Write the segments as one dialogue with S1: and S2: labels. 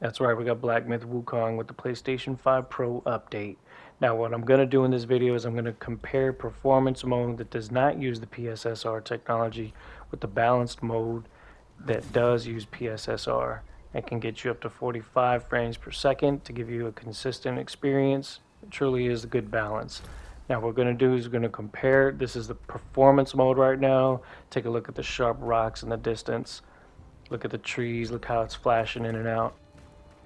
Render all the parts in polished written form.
S1: That's right, we got Black Myth Wukong with the PlayStation 5 Pro update. Now what I'm going to do in this video is I'm going to compare performance mode that does not use the PSSR technology with the balanced mode that does use PSSR and can get you up to 45 frames per second to give you a consistent experience. It truly is a good balance. Now what we're going to do is we're going to compare. This is the performance mode right now. Take a look at the sharp rocks in the distance. Look at the trees, look how it's flashing in and out.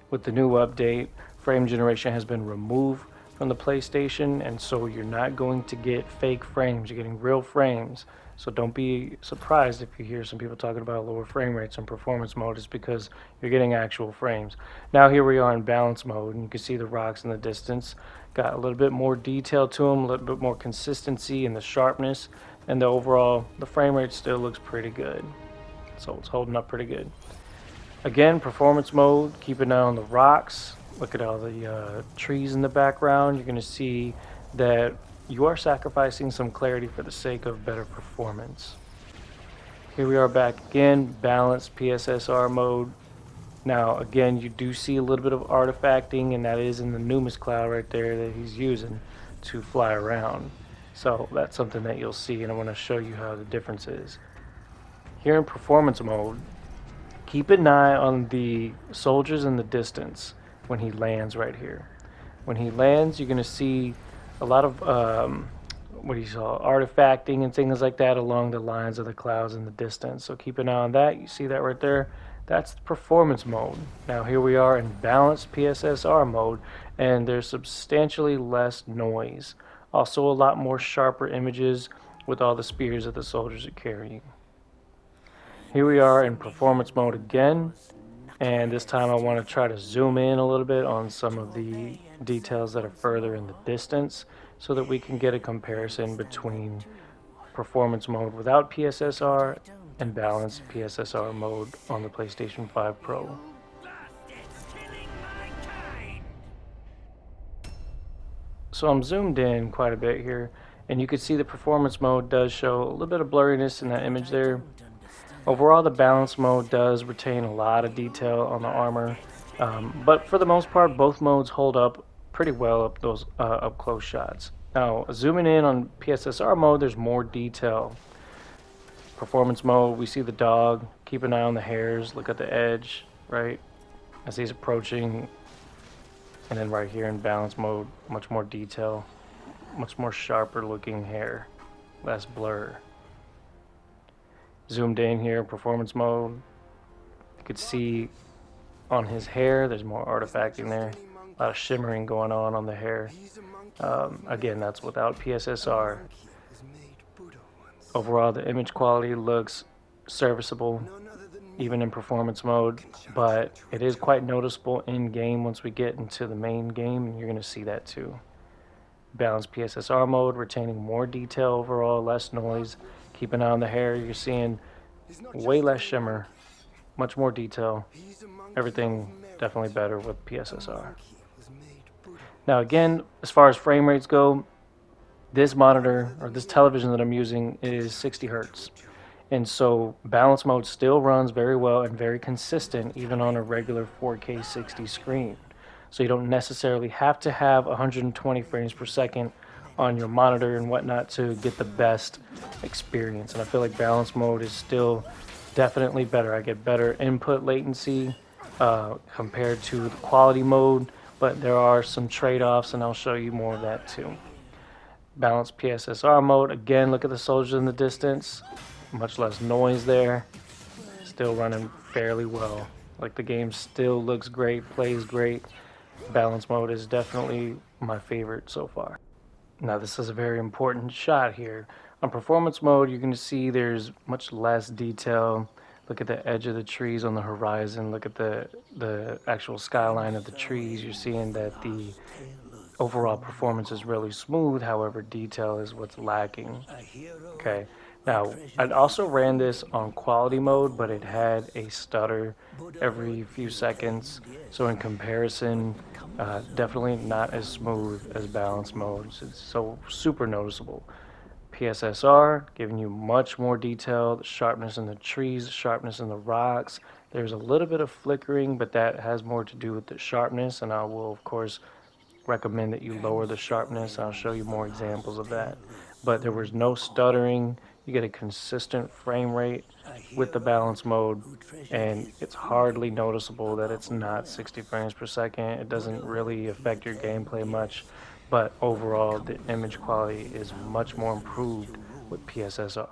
S1: With the new update, frame generation has been removed from the PlayStation, and so you're not going to get fake frames. You're getting real frames. So don't be surprised if you hear some people talking about lower frame rates in performance mode. It's because you're getting actual frames. Now here we are in balance mode, and you can see the rocks in the distance. Got a little bit more detail to them, a little bit more consistency in the sharpness, and the frame rate still looks pretty good. So it's holding up pretty good. Again, performance mode, keep an eye on the rocks. Look at all the trees in the background. You're going to see that you are sacrificing some clarity for the sake of better performance. Here we are back again, balanced PSSR mode. Now, again, you do see a little bit of artifacting, and that is in the Numis cloud right there that he's using to fly around. So that's something that you'll see, and I want to show you how the difference is. Here in performance mode, keep an eye on the soldiers in the distance when he lands right here. When he lands, you're going to see a lot of artifacting and things like that along the lines of the clouds in the distance. So keep an eye on that. You see that right there? That's the performance mode. Now here we are in balanced PSSR mode, and there's substantially less noise. Also a lot more sharper images with all the spears that the soldiers are carrying. Here we are in performance mode again, and this time I want to try to zoom in a little bit on some of the details that are further in the distance so that we can get a comparison between performance mode without PSSR and balanced PSSR mode on the PlayStation 5 Pro. So I'm zoomed in quite a bit here, and you can see the performance mode does show a little bit of blurriness in that image there. Overall, the balance mode does retain a lot of detail on the armor, but for the most part, both modes hold up pretty well up those up close shots. Now, zooming in on PSSR mode, there's more detail. Performance mode, we see the dog. Keep an eye on the hairs. Look at the edge, right, as he's approaching. And then right here in balance mode, much more detail, much more sharper looking hair, less blur. Zoomed in here, performance mode. You could see on his hair, there's more artifacting there. A lot of shimmering going on the hair. Again, that's without PSSR. Overall, the image quality looks serviceable, even in performance mode, but it is quite noticeable in game once we get into the main game, and you're going to see that too. Balanced PSSR mode, retaining more detail overall, less noise. Keep an eye on the hair. You're seeing way less shimmer, much more detail. Everything definitely better with PSSR. Now again, as far as frame rates go, this monitor or this television that I'm using is 60 Hertz. And so balance mode still runs very well and very consistent even on a regular 4K 60 screen. So you don't necessarily have to have 120 frames per second on your monitor and whatnot to get the best experience. And I feel like balance mode is still definitely better. I get better input latency compared to the quality mode, but there are some trade-offs, and I'll show you more of that too. Balanced PSSR mode, again, look at the soldiers in the distance. Much less noise there. Still running fairly well. Like the game still looks great, plays great. Balance mode is definitely my favorite so far. Now this is a very important shot here. On performance mode, you're going to see there's much less detail. Look at the edge of the trees on the horizon. Look at the actual skyline of the trees. You're seeing that the overall performance is really smooth. However, detail is what's lacking. Okay. Now, I also ran this on quality mode, but it had a stutter every few seconds. So in comparison, definitely not as smooth as balance mode. It's so super noticeable. PSSR giving you much more detail, the sharpness in the trees, the sharpness in the rocks, There's a little bit of flickering, but that has more to do with the sharpness, and I will, of course, recommend that you lower the sharpness. I'll show you more examples of that. But there was no stuttering. You get a consistent frame rate with the balance mode, and it's hardly noticeable that it's not 60 frames per second. It doesn't really affect your gameplay much, but overall, the image quality is much more improved with PSSR.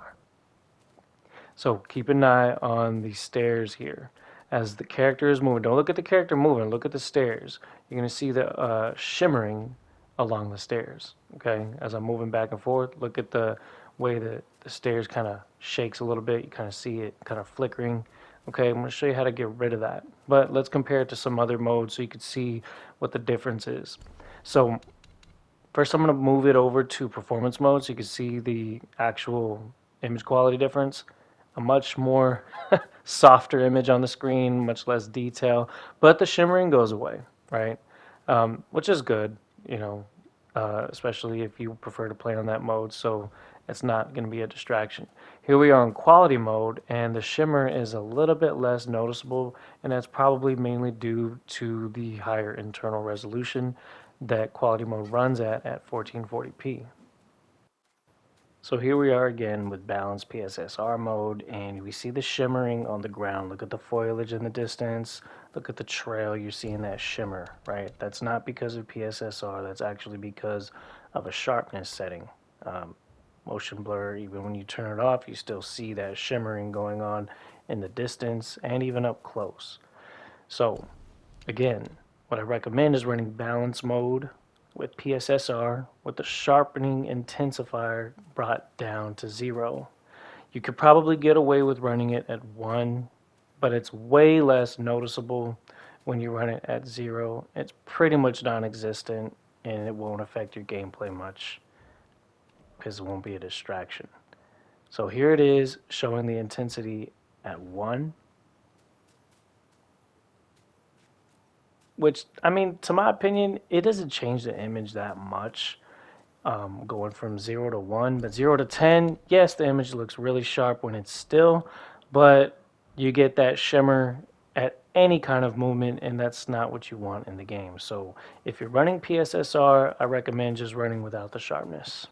S1: So keep an eye on the stairs here. As the character is moving, don't look at the character moving, look at the stairs. You're going to see the shimmering along the stairs. Okay, as I'm moving back and forth, look at the way that the stairs kind of shakes a little bit. You kind of see it kind of flickering. Okay, I'm going to show you how to get rid of that. But let's compare it to some other modes so you can see what the difference is. So first I'm going to move it over to performance mode so you can see the actual image quality difference. A much more softer image on the screen, much less detail, but the shimmering goes away, right? Which is good, you know, especially if you prefer to play on that mode, so it's not going to be a distraction. Here we are in quality mode, and the shimmer is a little bit less noticeable, and that's probably mainly due to the higher internal resolution that quality mode runs at 1440p. So here we are again with balanced PSSR mode, and we see the shimmering on the ground. Look at the foliage in the distance. Look at the trail. You're seeing that shimmer, right? That's not because of PSSR. That's actually because of a sharpness setting. Motion blur, even when you turn it off, you still see that shimmering going on in the distance and even up close. So again, what I recommend is running balance mode with PSSR with the sharpening intensifier brought down to 0. You could probably get away with running it at 1, but it's way less noticeable when you run it at 0. It's pretty much non-existent, and it won't affect your gameplay much because it won't be a distraction. So here it is showing the intensity at 1. Which, I mean, to my opinion, it doesn't change the image that much, going from 0 to 1. But 0 to 10, yes, the image looks really sharp when it's still, but you get that shimmer at any kind of movement, and that's not what you want in the game. So if you're running PSSR, I recommend just running without the sharpness.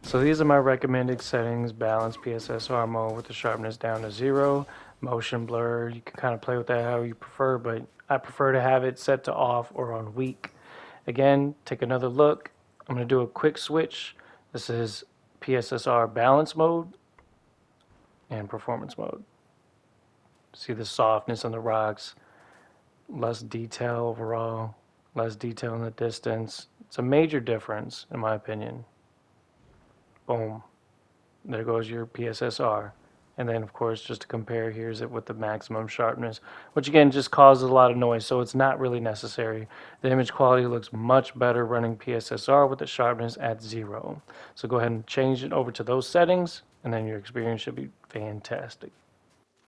S1: So these are my recommended settings: balance PSSR mode with the sharpness down to 0, motion blur. You can kind of play with that however you prefer, but I prefer to have it set to off or on weak. Again, take another look. I'm going to do a quick switch. This is PSSR balance mode and performance mode. See the softness on the rocks, less detail overall, less detail in the distance. It's a major difference in my opinion. Boom. There goes your PSSR. And then, of course, just to compare, here's it with the maximum sharpness, which again just causes a lot of noise, so it's not really necessary. The image quality looks much better running PSSR with the sharpness at 0. So go ahead and change it over to those settings, and then your experience should be fantastic.